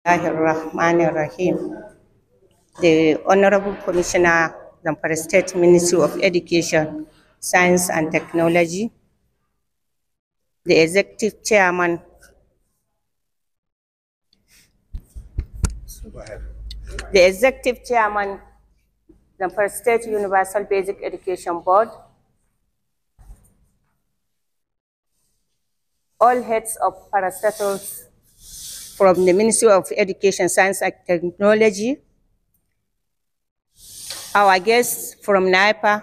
Rahim. The Honorable Commissioner, Zamfara State Ministry of Education, Science and Technology, the Executive Chairman, Zamfara State Universal Basic Education Board, all heads of parastatals from the Ministry of Education, Science and Technology, our guests from Niepa,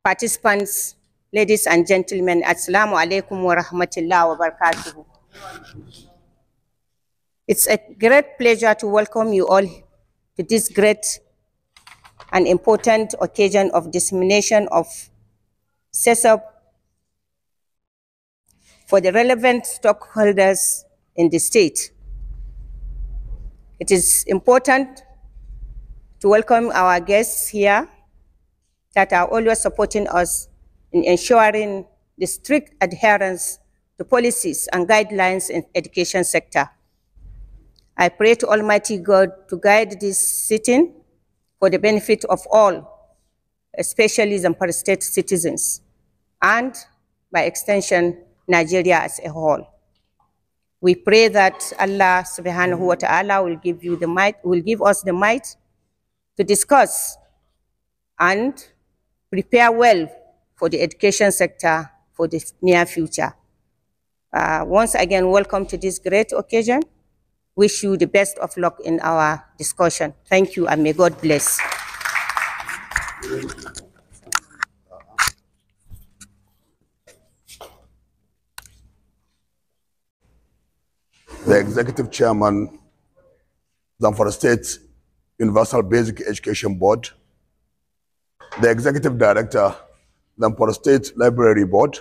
participants, ladies and gentlemen, Assalamu alaikum wa rahmatullahi wa barakatuhu. It's a great pleasure to welcome you all to this great and important occasion of dissemination of Sesp for the relevant stockholders in the state. It is important to welcome our guests here that are always supporting us in ensuring the strict adherence to policies and guidelines in education sector. I pray to Almighty God to guide this sitting for the benefit of all, especially Zamfara State citizens, and by extension, Nigeria as a whole. We pray that Allah subhanahu wa ta'ala will give us the might to discuss and prepare well for the education sector for the near future. Once again, welcome to this great occasion. Wish you the best of luck in our discussion. Thank you, and may God bless. The Executive Chairman, Zamfara State Universal Basic Education Board, the Executive Director, Zamfara State Library Board,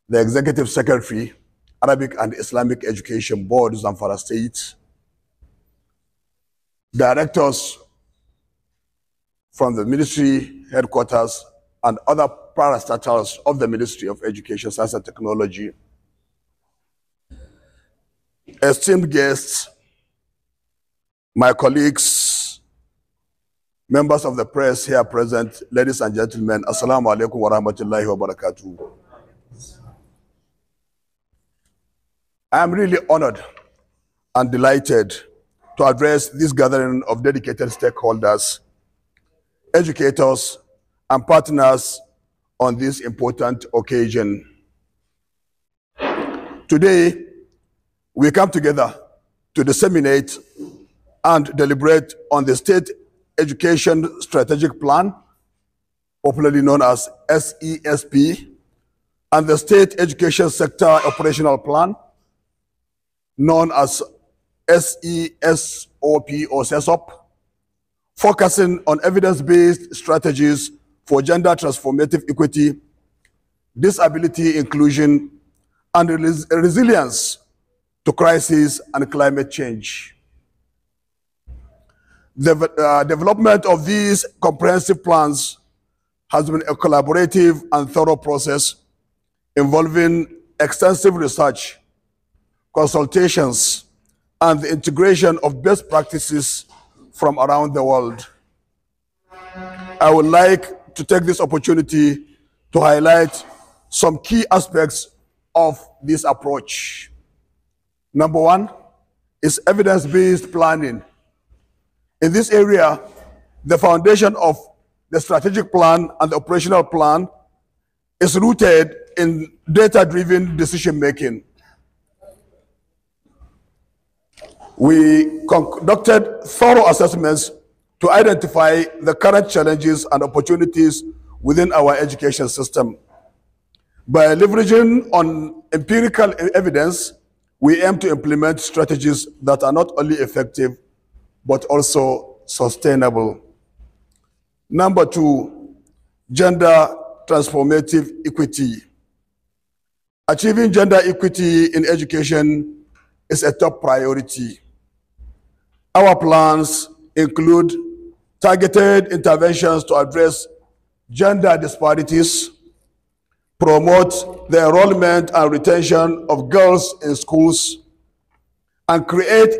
the Executive Secretary, Arabic and Islamic Education Board, Zamfara State, directors from the ministry headquarters and other parastatals of the Ministry of Education, Science and Technology, esteemed guests, my colleagues, members of the press here present, ladies and gentlemen, Assalamu alaikum wa rahmatullahi wa barakatuh. I am really honored and delighted to address this gathering of dedicated stakeholders, educators, and partners on this important occasion. Today, we come together to disseminate and deliberate on the State Education Strategic Plan, popularly known as SESP, and the State Education Sector Operational Plan, known as SESOP or Sesop, focusing on evidence-based strategies for gender transformative equity, disability inclusion, and resilience to crisis and climate change. The development of these comprehensive plans has been a collaborative and thorough process involving extensive research, consultations, and the integration of best practices from around the world. I would like to take this opportunity to highlight some key aspects of this approach. Number one is evidence-based planning. In this area, the foundation of the strategic plan and the operational plan is rooted in data-driven decision-making. We conducted thorough assessments to identify the current challenges and opportunities within our education system. By leveraging on empirical evidence, we aim to implement strategies that are not only effective, but also sustainable. Number two, gender transformative equity. Achieving gender equity in education is a top priority. Our plans include targeted interventions to address gender disparities, promote the enrollment and retention of girls in schools, and create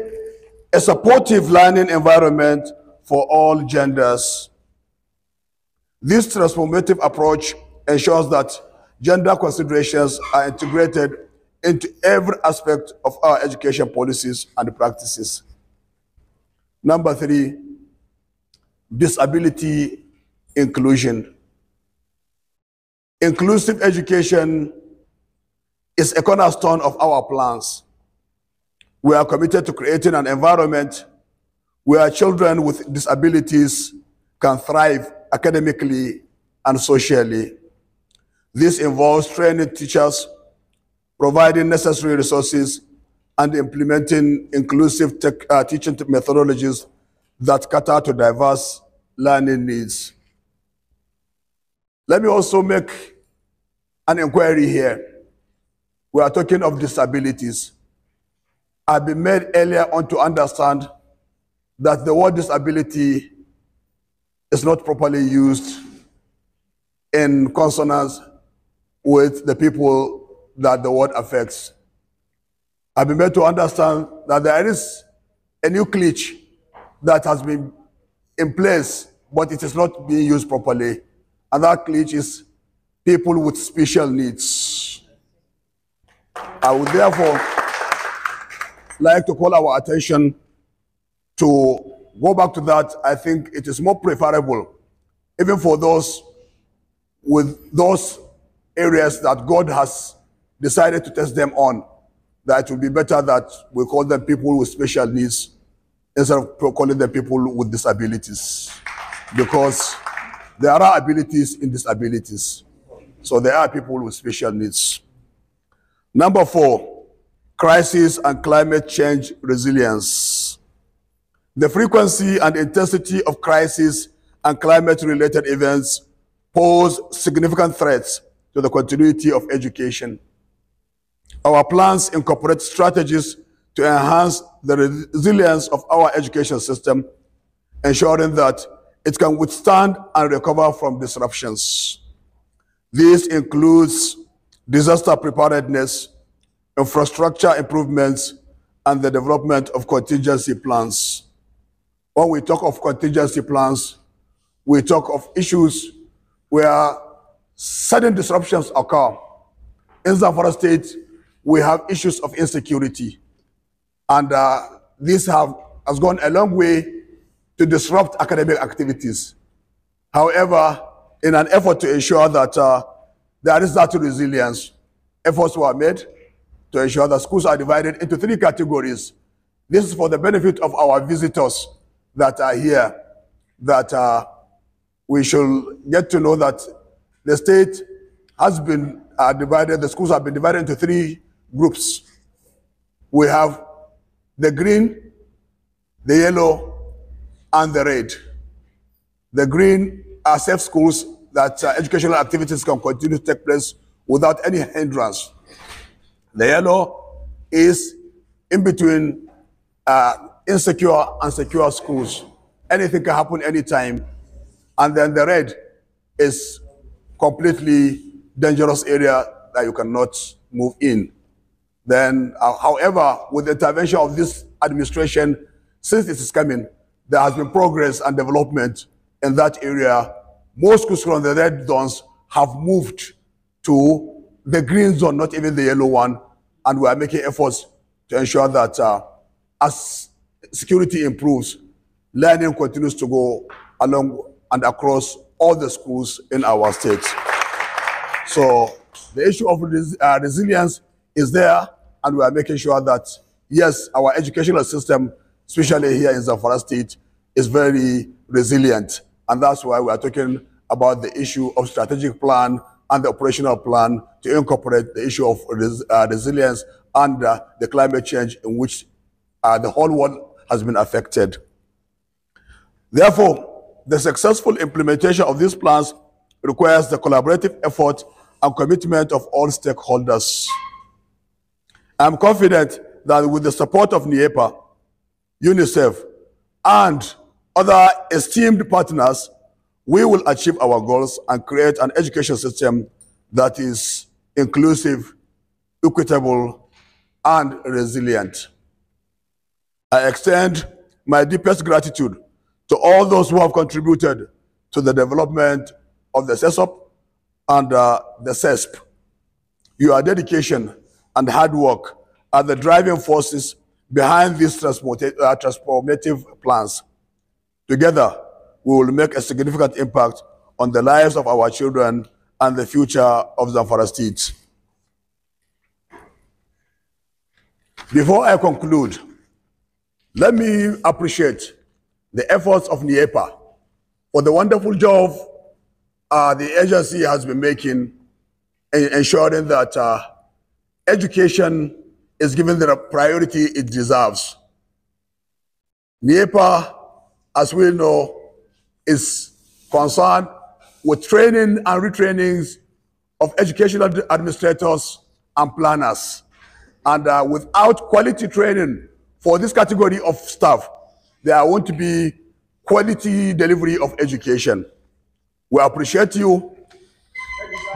a supportive learning environment for all genders. This transformative approach ensures that gender considerations are integrated into every aspect of our education policies and practices. Number 3, disability inclusion. Inclusive education is a cornerstone of our plans. We are committed to creating an environment where children with disabilities can thrive academically and socially. This involves training teachers, providing necessary resources, and implementing inclusive teaching methodologies that cater to diverse learning needs. Let me also make an inquiry here. We are talking of disabilities. I've been made earlier on to understand that the word disability is not properly used in consonance with the people that the word affects. I've been made to understand that there is a new glitch that has been in place, but it is not being used properly. And that glitch is people with special needs. I would therefore like to call our attention to go back to that. I think it is more preferable, even for those with those areas that God has decided to test them on, that it would be better that we call them people with special needs instead of calling them people with disabilities. Because there are abilities in disabilities. So there are people with special needs. Number 4, crisis and climate change resilience. The frequency and intensity of crisis and climate-related events pose significant threats to the continuity of education. Our plans incorporate strategies to enhance the resilience of our education system, ensuring that it can withstand and recover from disruptions. This includes disaster preparedness, infrastructure improvements, and the development of contingency plans. When we talk of contingency plans, we talk of issues where sudden disruptions occur. In Zamfara State, we have issues of insecurity. And this has gone a long way to disrupt academic activities. However, in an effort to ensure that there is that resilience, efforts were made to ensure that schools are divided into 3 categories. This is for the benefit of our visitors that are here, that we should get to know that the state has been divided, the schools have been divided into 3 groups. We have the green, the yellow, and the red. The green are safe schools that educational activities can continue to take place without any hindrance. The yellow is in between insecure and secure schools. Anything can happen anytime. And then the red is completely dangerous area that you cannot move in. Then, however, with the intervention of this administration, since it is coming, there has been progress and development in that area. Most schools from the red zones have moved to the green zone, not even the yellow one, and we are making efforts to ensure that as security improves, learning continues to go along and across all the schools in our state. So the issue of resilience is there, and we are making sure that, yes, our educational system, especially here in Zamfara State, is very resilient. And that's why we are talking about the issue of strategic plan and the operational plan to incorporate the issue of resilience and the climate change in which the whole world has been affected. Therefore, the successful implementation of these plans requires the collaborative effort and commitment of all stakeholders. I'm confident that with the support of Niepa, Unicef, and other esteemed partners, we will achieve our goals and create an education system that is inclusive, equitable, and resilient. I extend my deepest gratitude to all those who have contributed to the development of the Sesp and the Sesp. Your dedication and hard work are the driving forces behind these transformative plans. Together, we will make a significant impact on the lives of our children and the future of Zamfara State. Before I conclude, let me appreciate the efforts of Niepa for the wonderful job the agency has been making in ensuring that education is given the priority it deserves. Niepa, as we know, is concerned with training and retrainings of educational administrators and planners. And without quality training for this category of staff, there won't be quality delivery of education. We appreciate you.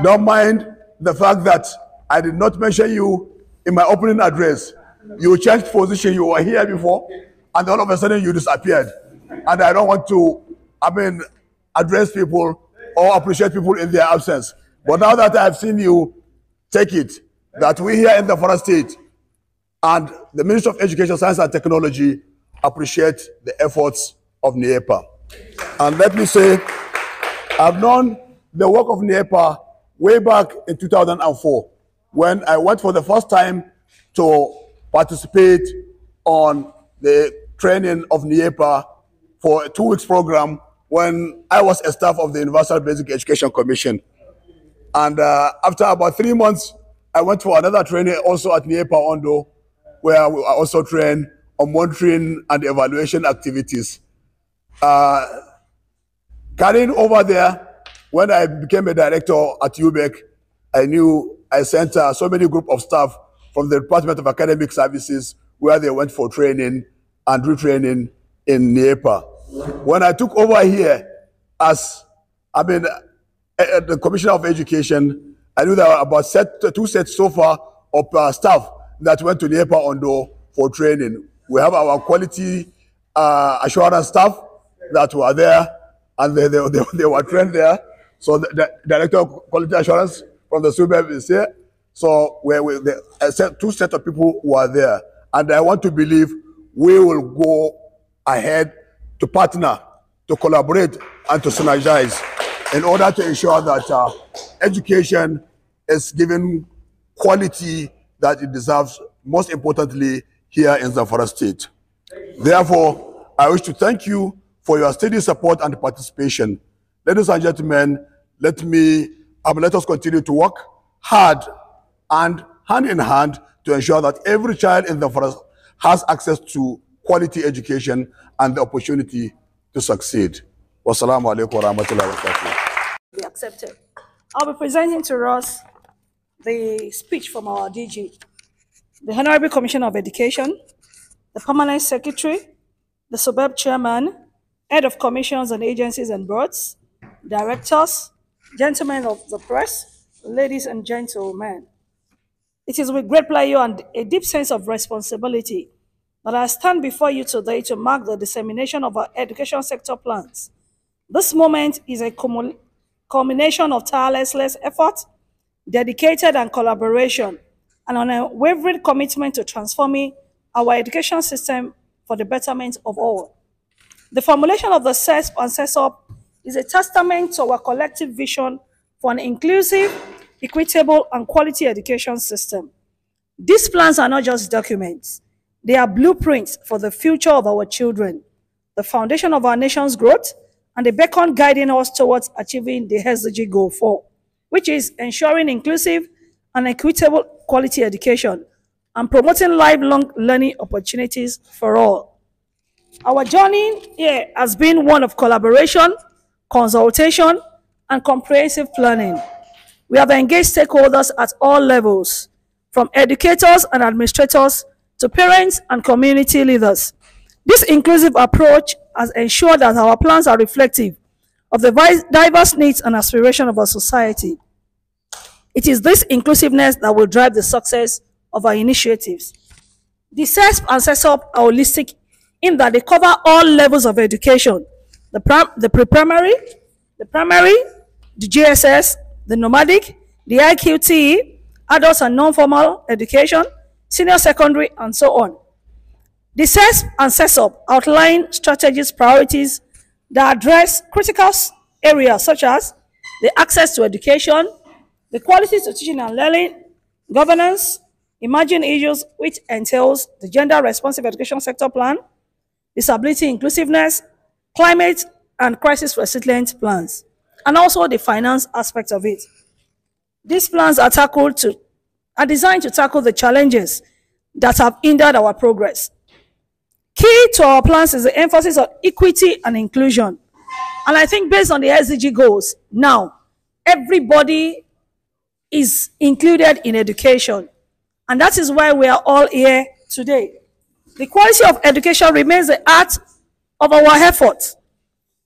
Don't mind the fact that I did not mention you in my opening address. You changed position, you were here before, and all of a sudden you disappeared. And I don't want to, address people or appreciate people in their absence. But now that I've seen you, take it that we here in the Zamfara State and the Ministry of Education, Science and Technology appreciate the efforts of Niepa. And let me say, I've known the work of Niepa way back in 2004, when I went for the first time to participate on the training of Niepa for a 2 weeks program when I was a staff of the Universal Basic Education Commission. And after about 3 months, I went for another training also at Niepa Ondo, where we also trained on monitoring and evaluation activities. Carrying over there, when I became a director at UBEC, I sent so many group of staff from the Department of Academic Services where they went for training and retraining in Niepa. When I took over here as the Commissioner of Education, I knew there were about 2 sets so far of staff that went to Niepa Ondo for training. We have our quality assurance staff that were there, and they were trained there. So the Director of Quality Assurance from the Seop is here. So 2 sets of people were there. And I want to believe we will go ahead to partner, to collaborate, and to synergize in order to ensure that education is given quality that it deserves, most importantly, here in Zamfara State. Therefore, I wish to thank you for your steady support and participation. Ladies and gentlemen, let us continue to work hard and hand in hand to ensure that every child in Zamfara has access to quality education and the opportunity to succeed. Wassalamu alaikum wa rahmatullahi wa barakatuh. Be accepted. I'll be presenting to us the speech from our DG, the Honorable Commissioner of Education, the Permanent Secretary, the Seop Chairman, Head of Commissions and Agencies and Boards, Directors, Gentlemen of the Press, ladies and gentlemen. It is with great pleasure and a deep sense of responsibility that I stand before you today to mark the dissemination of our education sector plans. This moment is a culmination of tireless effort, dedicated and collaboration, and an unwavering commitment to transforming our education system for the betterment of all. The formulation of the Sesp and Seop is a testament to our collective vision for an inclusive, equitable, and quality education system. These plans are not just documents. They are blueprints for the future of our children, the foundation of our nation's growth, and the beacon guiding us towards achieving the SDG Goal 4, which is ensuring inclusive and equitable quality education and promoting lifelong learning opportunities for all. Our journey here has been one of collaboration, consultation, and comprehensive planning. We have engaged stakeholders at all levels, from educators and administrators to parents and community leaders. This inclusive approach has ensured that our plans are reflective of the diverse needs and aspirations of our society. It is this inclusiveness that will drive the success of our initiatives. The Sesp and Seop are holistic in that they cover all levels of education, the pre-primary, the primary, the GSS, the nomadic, the IQT, adults and non-formal education, senior secondary, and so on. The Sesp and Sesop outline strategies, priorities that address critical areas such as the access to education, the quality to teaching and learning, governance, emerging issues which entails the gender responsive education sector plan, disability inclusiveness, climate and crisis resilient plans, and also the finance aspect of it. These plans are designed to tackle the challenges that have hindered our progress. Key to our plans is the emphasis on equity and inclusion. And I think based on the SDG goals, now everybody is included in education. And that is why we are all here today. The quality of education remains the heart of our effort.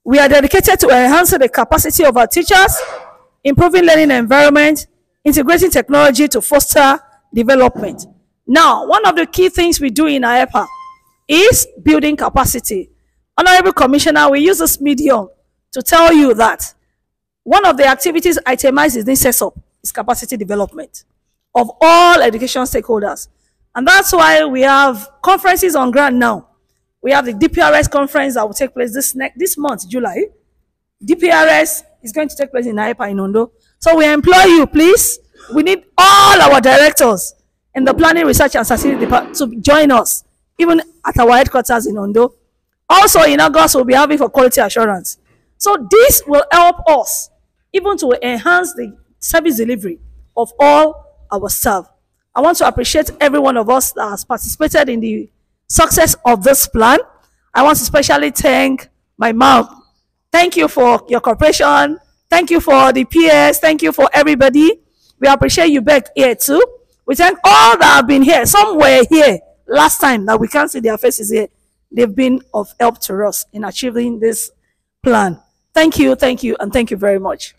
We are dedicated to enhancing the capacity of our teachers, improving learning environment, integrating technology to foster development. Now, one of the key things we do in Niepa is building capacity. Honorable Commissioner, we use this medium to tell you that one of the activities itemized in this Sesop is capacity development of all education stakeholders. And that's why we have conferences on ground now. We have the DPRS conference that will take place this month, July. DPRS is going to take place in Niepa in Ondo. So we implore you, please, we need all our directors in the Planning, Research and Strategy Department to join us, even at our headquarters in Ondo. Also in August, we'll be having for quality assurance. So this will help us even to enhance the service delivery of all our staff. I want to appreciate every one of us that has participated in the success of this plan. I want to especially thank my mom. Thank you for your cooperation. Thank you for the PS. Thank you for everybody. We appreciate you back here too. We thank all that have been here. Some were here last time that we can't see their faces here. They've been of help to us in achieving this plan. Thank you, and thank you very much.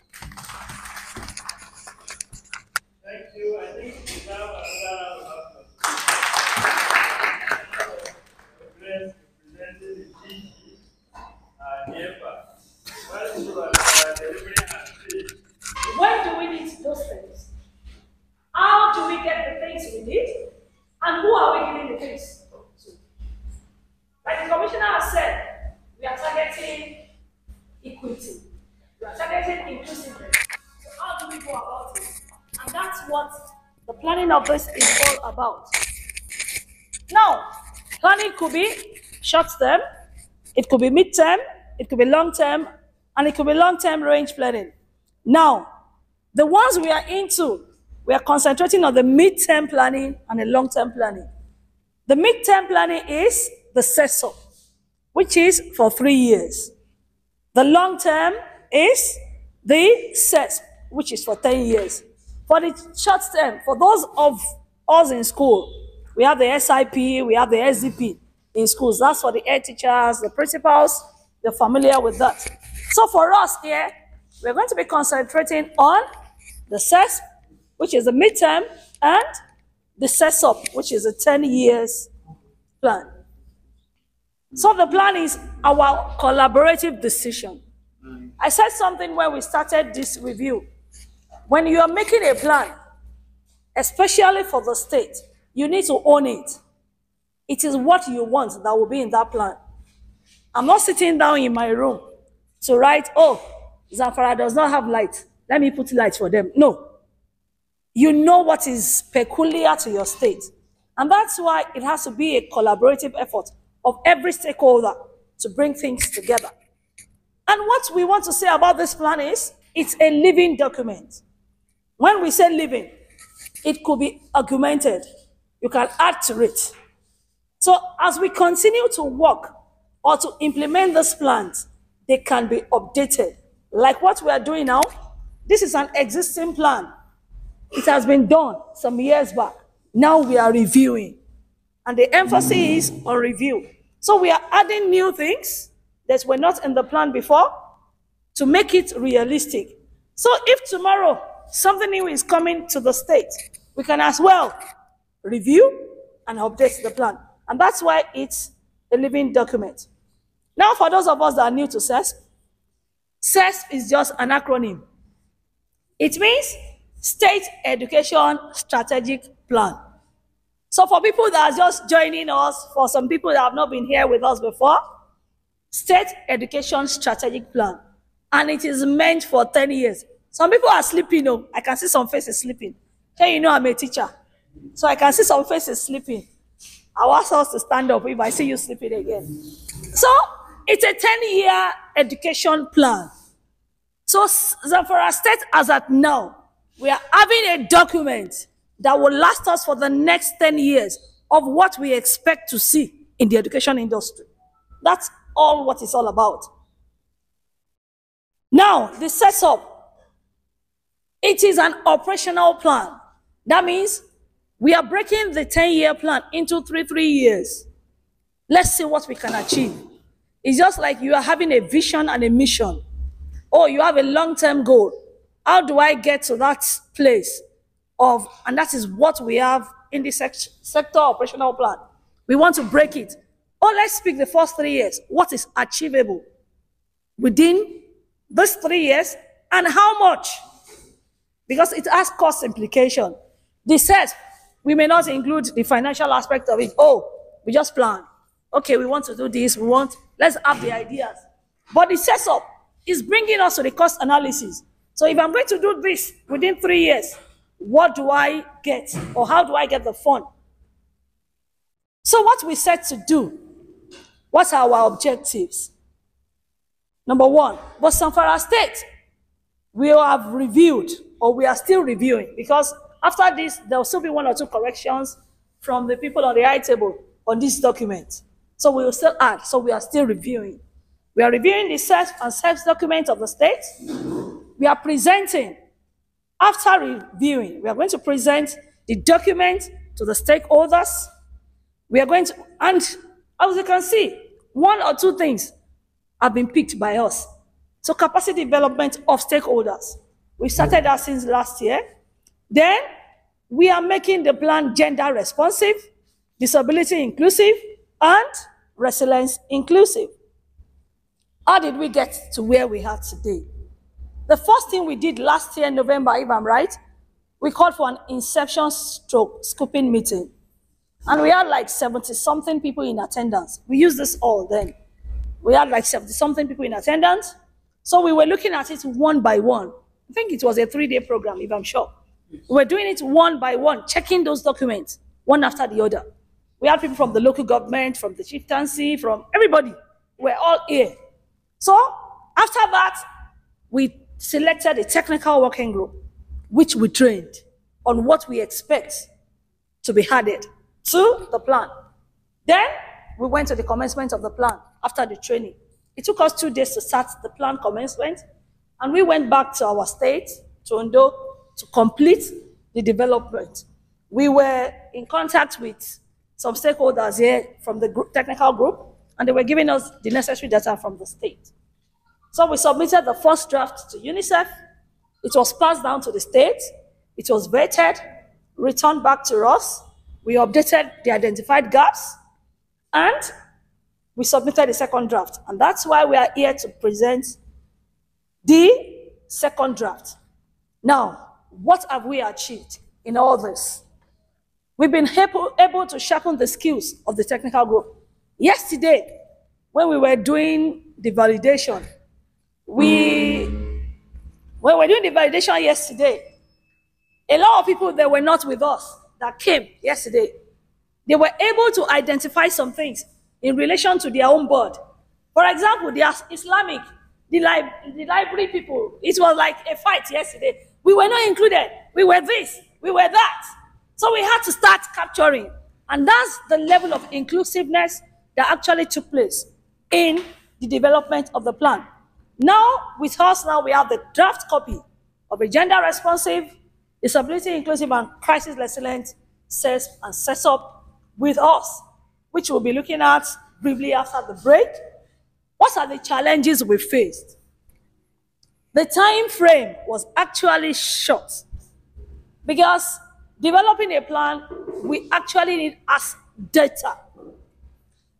Thank you. I think we have another representing the DG Niepa. While you are delivering a speech. When do we need those things? How do we get the things we need? And who are we giving the things to? Like the Commissioner has said, we are targeting equity. We are targeting inclusiveness. So how do we go about it? And that's what the planning of this is all about. Now, planning could be short term, it could be mid-term, it could be long-term, and it could be long-term range planning. Now, the ones we are into, we are concentrating on the mid-term planning and the long-term planning. The mid-term planning is the Sesop, which is for 3 years. The long-term is the Sesp, which is for 10 years. For the short term, for those of us in school, we have the SIP, we have the SDP in schools. That's for the head teachers, the principals, they're familiar with that. So for us here, we're going to be concentrating on the Sesp, which is the midterm, and the Sesop, which is a 10 years plan. So the plan is our collaborative decision. I said something when we started this review. When you are making a plan, especially for the state, you need to own it. It is what you want that will be in that plan. I'm not sitting down in my room to write, oh, Zamfara does not have light. Let me put light for them. No. You know what is peculiar to your state. And that's why it has to be a collaborative effort of every stakeholder to bring things together. And what we want to say about this plan is, it's a living document. When we say living, it could be augmented. You can add to it. So as we continue to work or to implement these plans, they can be updated. Like what we are doing now, this is an existing plan. It has been done some years back. Now we are reviewing. And the emphasis is on review. So we are adding new things that were not in the plan before to make it realistic. So if tomorrow something new is coming to the state, we can as well review and update the plan. And that's why it's a living document. Now, for those of us that are new to Sesp, Sesp is just an acronym. It means State Education Strategic Plan. So for people that are just joining us, for some people that have not been here with us before, State Education Strategic Plan. And it is meant for 10 years. Some people are sleeping. Oh, I can see some faces sleeping. Hey, you know I'm a teacher. So I can see some faces sleeping. I want us to stand up if I see you sleeping again. So it's a 10-year education plan. So for our state as at now, we are having a document that will last us for the next 10 years of what we expect to see in the education industry. That's all what it's all about. Now, the Seop, it is an operational plan. That means we are breaking the 10-year plan into three years. Let's see what we can achieve. It's just like you are having a vision and a mission. Oh, you have a long-term goal. How do I get to that place of, and that is what we have in the sector operational plan. We want to break it. Oh, let's pick the first 3 years. What is achievable within these 3 years and how much? Because it has cost implication. This says we may not include the financial aspect of it. Oh, we just plan. Okay, we want to do this. Let's have the ideas. But the setup is bringing us to the cost analysis. So if I'm going to do this within 3 years, what do I get? Or how do I get the fund? So what we set to do, what are our objectives? Number one, but Zamfara State, we have reviewed, or we are still reviewing, because after this, there will still be 1 or 2 corrections from the people on the high table on this document. So we will still add, so we are still reviewing. We are reviewing the Sesp and Sesp document of the state. We are presenting, after reviewing, we are going to present the document to the stakeholders. We are going to, and as you can see, 1 or 2 things have been picked by us. So capacity development of stakeholders. We started that since last year. Then we are making the plan gender responsive, disability inclusive, and resilience inclusive. How did we get to where we are today? The first thing we did last year in November, if I'm right, we called for an inception stroke scoping meeting. And we had like 70-something people in attendance. We used this all then. We had like 70-something people in attendance. So we were looking at it one by one. I think it was a 3-day program, if I'm sure. We were doing it one by one, checking those documents, one after the other. We had people from the local government, from the chieftaincy, from everybody. We're all here. So after that, we selected a technical working group, which we trained on what we expect to be added to the plan. Then we went to the commencement of the plan after the training. It took us 2 days to start the plan commencement, and we went back to our state, to Ondo, to complete the development. We were in contact with some stakeholders here from the technical group, and they were giving us the necessary data from the state. So we submitted the first draft to Unicef. It was passed down to the state. It was vetted, returned back to us. We updated the identified gaps, and we submitted the second draft. And that's why we are here to present the second draft. Now, what have we achieved in all this? We've been able to sharpen the skills of the technical group. Yesterday, when we were doing the validation, when we were doing the validation yesterday, a lot of people that were not with us that came yesterday, they were able to identify some things in relation to their own board. For example, the Islamic, the library people, it was like a fight yesterday. We were not included. We were this, we were that. So we had to start capturing. And that's the level of inclusiveness that actually took place in the development of the plan. Now, with us now, we have the draft copy of a gender responsive, disability inclusive, and crisis resilient Sesp and Seop with us, which we'll be looking at briefly after the break. What are the challenges we faced? The time frame was actually short because developing a plan, we actually need as data.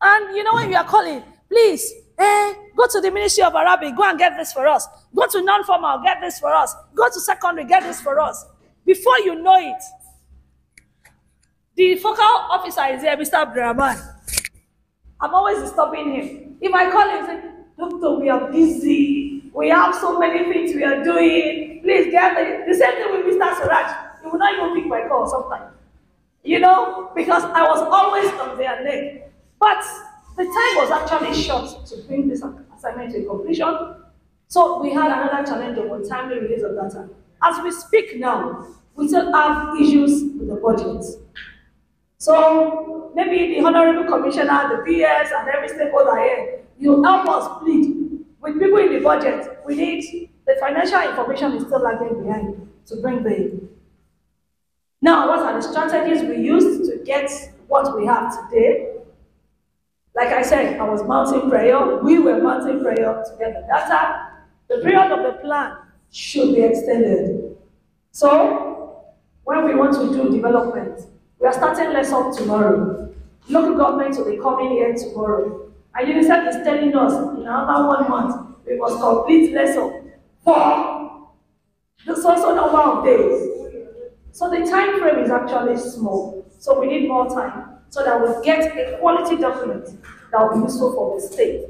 And you know, when you are calling, please, go to the Ministry of Arabic, go and get this for us. Go to non-formal, get this for us. Go to secondary, get this for us. Before you know it, the focal officer is here, Mr. Abdurrahman. I'm always disturbing him. If I call him, say, Doctor, we are busy. We have so many things we are doing. Please get the same thing with Mr. Suraj. He will not even pick my call sometimes. You know, because I was always on their neck. But the time was actually short to bring this assignment to completion. So we had another challenge of timely release of data. As we speak now, we still have issues with the budget. So maybe the Honorable Commissioner, the PS, and every stakeholder here, you help us plead with people in the budget. We need the financial information is still lagging behind to bring the in. Now, what are the strategies we used to get what we have today? Like I said, I was mounting prayer. We were mounting prayer to get the data. The period of the plan should be extended. So, when we want to do development, we are starting lesson tomorrow. Local government will be coming here tomorrow. And Unicef is telling us in another 1 month, we must complete lesson for the so number of days. So the time frame is actually small. So we need more time so that we get a quality document that will be useful for the state.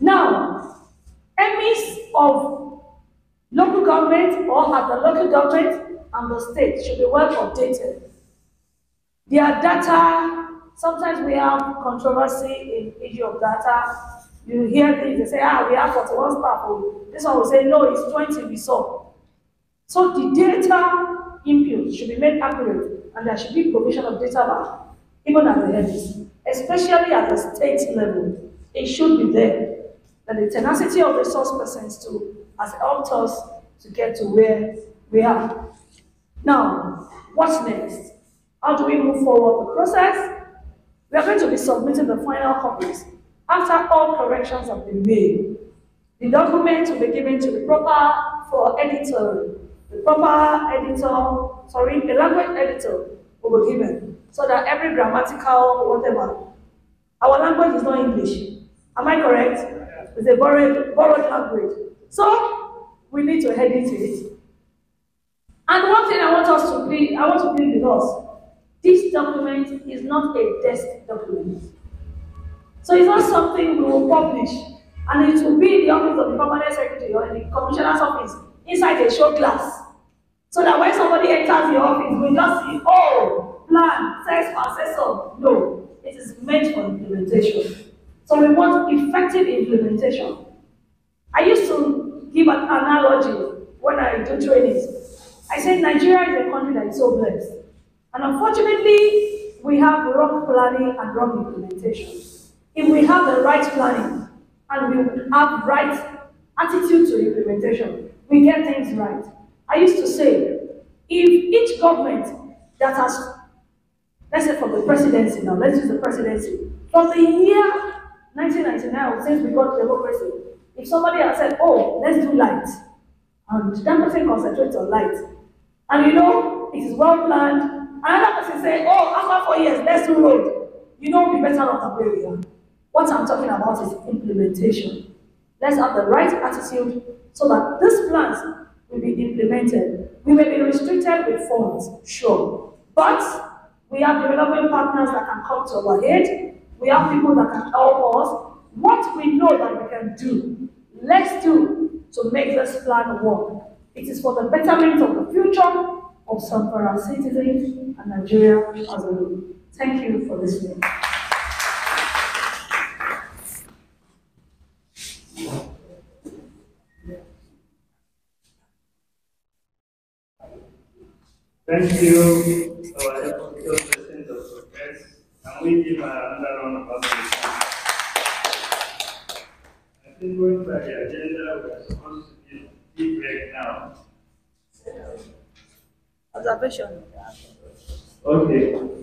Now, Emis of local government or at the local government and the state should be well updated. Their data, sometimes we have controversy in issue of data. You hear things, they say, we have 41 staff. This one will say, no, it's 20 we saw. So the data input should be made accurate, and there should be provision of data back, even at the edges, especially at the state level. It should be there. And the tenacity of resource persons too has helped us to get to where we are. Now, what's next? How do we move forward the process? We are going to be submitting the final copies after all corrections have been made. The document will be given to the proper editor. The proper editor, the language editor will be given so that every grammatical whatever. Our language is not English. Am I correct? It's a borrowed language. So we need to edit it. And one thing I want to plead with us. This document is not a desk document. So it's not something we will publish, and it will be in the office of the permanent secretary or in the commissioner's office inside a show class. So that when somebody enters the office, we just see, oh, plan, Sesp, assessor. No, it is meant for implementation. So we want effective implementation. I used to give an analogy when I do trainings. I said Nigeria is a country that is so blessed. And unfortunately, we have wrong planning and wrong implementation. If we have the right planning and we have right attitude to implementation, we get things right. I used to say, if each government that has, let's say for the presidency now, let's use the presidency, from the year 1999, since we got democracy, if somebody has said, oh, let's do light, and that person concentrates on light, and you know, it is well planned, another person say, oh, after 4 years, let's do road. You know, we'll be better off than where we are. What I'm talking about is implementation. Let's have the right attitude so that these plans will be implemented. We may be restricted with funds, sure, but we have development partners that can come to our aid. We have people that can help us. What we know that we can do, let's do to make this plan work. It is for the betterment of the future of some of our citizens and Nigeria as a whole. Thank you for listening. Thank you, our Deputy President of Congress. Can we give another round of applause? I think going by the agenda, we are supposed to give tea break now. Observation. Okay.